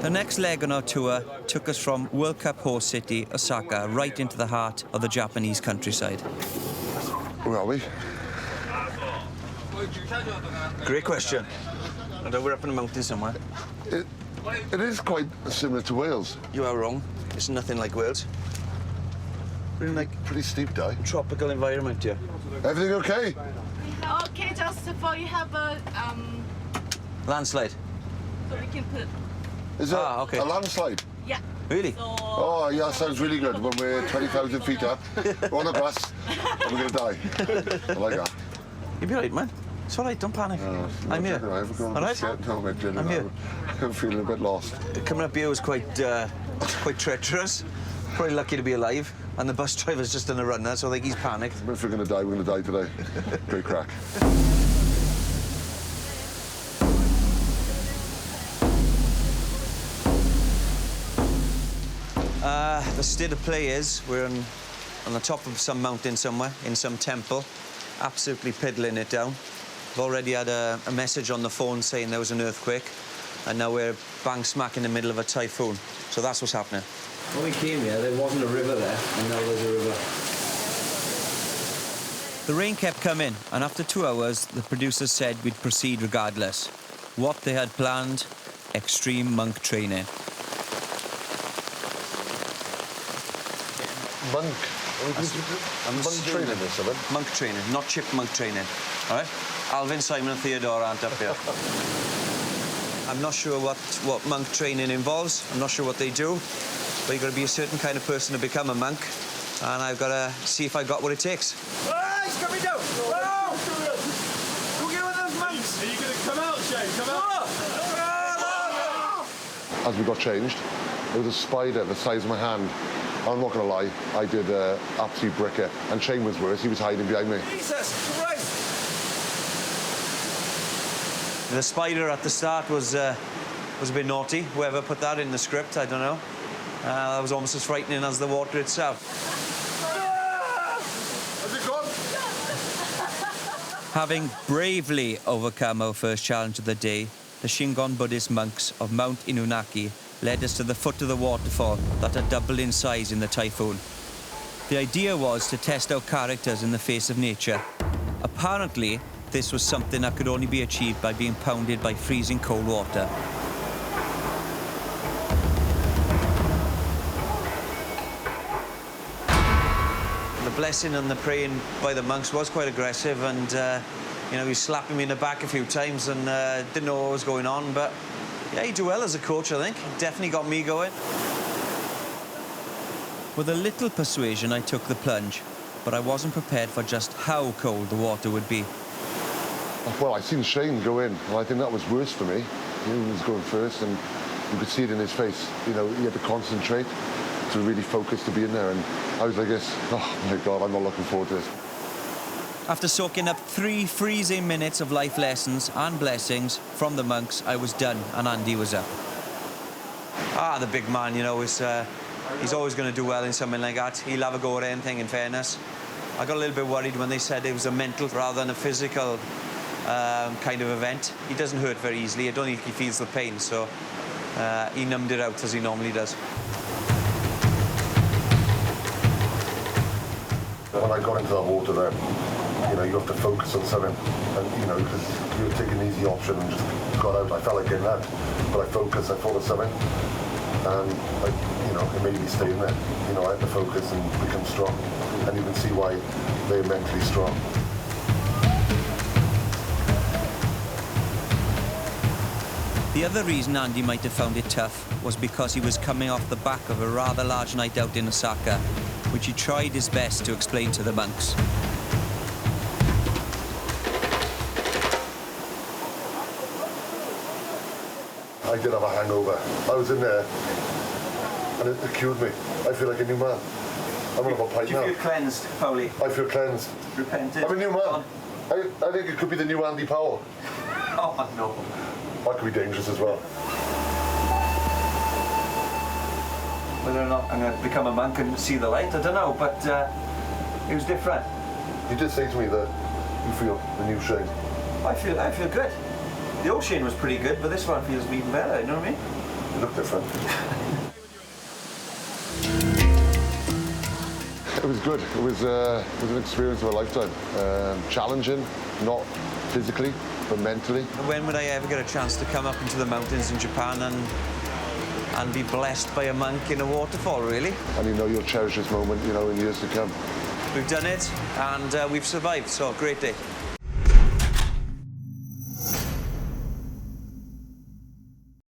The next leg on our tour took us from World Cup host city, Osaka, right into the heart of the Japanese countryside. Where are we? Great question. I know we're up in the mountains somewhere. It is quite similar to Wales. You are wrong. It's nothing like Wales. Really like Pretty steep day. tropical environment here. Everything okay? Okay, just before you have a Landslide. so we can put Is it okay. a landslide? yeah. Really? So Oh, yeah, sounds really good. When we're 20,000 feet up, we're on a bus, and we're going to die. I like that. You'll be right, man. It's all right, don't panic. I'm here. All right? No, I'm here. I'm feeling a bit lost. Coming up here was quite treacherous. Probably lucky to be alive. And the bus driver's just done a runner, so I think he's panicked. If we're going to die, we're going to die today. Great crack. The state of play is we're on the top of some mountain somewhere, in some temple, absolutely piddling it down. We've already had a message on the phone saying there was an earthquake, and now we're bang smack in the middle of a typhoon. So that's what's happening. When we came here, there wasn't a river there, and now there's a river. The rain kept coming, and after 2 hours, the producers said we'd proceed regardless. What they had planned, extreme monk training. Monk. I'm monk training or something? Monk training, not chipmunk training. All right? Alvin, Simon and Theodore aren't up here. I'm not sure what monk training involves. I'm not sure what they do. But you've got to be a certain kind of person to become a monk. And I've got to see if I got what it takes. Oh, he's coming down! Whoa! Go get one of those monks! Are you going to come out, Shane? Come out! As we got changed, there was a spider the size of my hand. I'm not going to lie, I did absolute bricker. And Shane was worse, he was hiding behind me. Jesus Christ! The spider at the start was a bit naughty. Whoever put that in the script, I don't know. That was almost as frightening as the water itself. Has it gone? Having bravely overcome our first challenge of the day, the Shingon Buddhist monks of Mount Inunaki led us to the foot of the waterfall that had doubled in size in the typhoon. The idea was to test our characters in the face of nature. Apparently, this was something that could only be achieved by being pounded by freezing cold water. The blessing and the praying by the monks was quite aggressive, and you know, he was slapping me in the back a few times and didn't know what was going on, but yeah, he did well as a coach, I think. He definitely got me going. With a little persuasion, I took the plunge, but I wasn't prepared for just how cold the water would be. Well, I seen Shane go in, and I think that was worse for me. He was going first, and you could see it in his face. You know, he had to concentrate to really focus to be in there, and I was like this, oh my God, I'm not looking forward to this. After soaking up 3 freezing minutes of life lessons and blessings from the monks, I was done, and Andy was up. The big man, you know, he's always going to do well in something like that. He'll have a go at anything, in fairness. I got a little bit worried when they said it was a mental rather than a physical kind of event. He doesn't hurt very easily. I don't think he feels the pain, so he numbed it out as he normally does. When I got into that water there, you know, you have to focus on something, and you know, because you were taking the easy option and just got out. I felt like getting out, but I focused, I thought of something, and like, you know, it made me stay in there. You know, I had to focus and become strong, and you can see why they're mentally strong. The other reason Andy might have found it tough was because he was coming off the back of a rather large night out in Osaka, which he tried his best to explain to the monks. I did have a hangover. I was in there, and it cured me. I feel like a new man. I'm gonna have a pint now. Do you feel cleansed, Powley? I feel cleansed. Repented? I'm a new man. I think it could be the new Andy Powell. Oh, no. That could be dangerous as well. Whether or not I'm going to become a monk and see the light, I don't know, but it was different. You did say to me that you feel the new Shane. I feel good. The old Shane was pretty good, but this one feels even better, you know what I mean? look different. It was good. It was an experience of a lifetime. Challenging, not physically, but mentally. When would I ever get a chance to come up into the mountains in Japan and be blessed by a monk in a waterfall, really? And you know you'll cherish this moment, you know, in years to come. We've done it, and we've survived, so great day.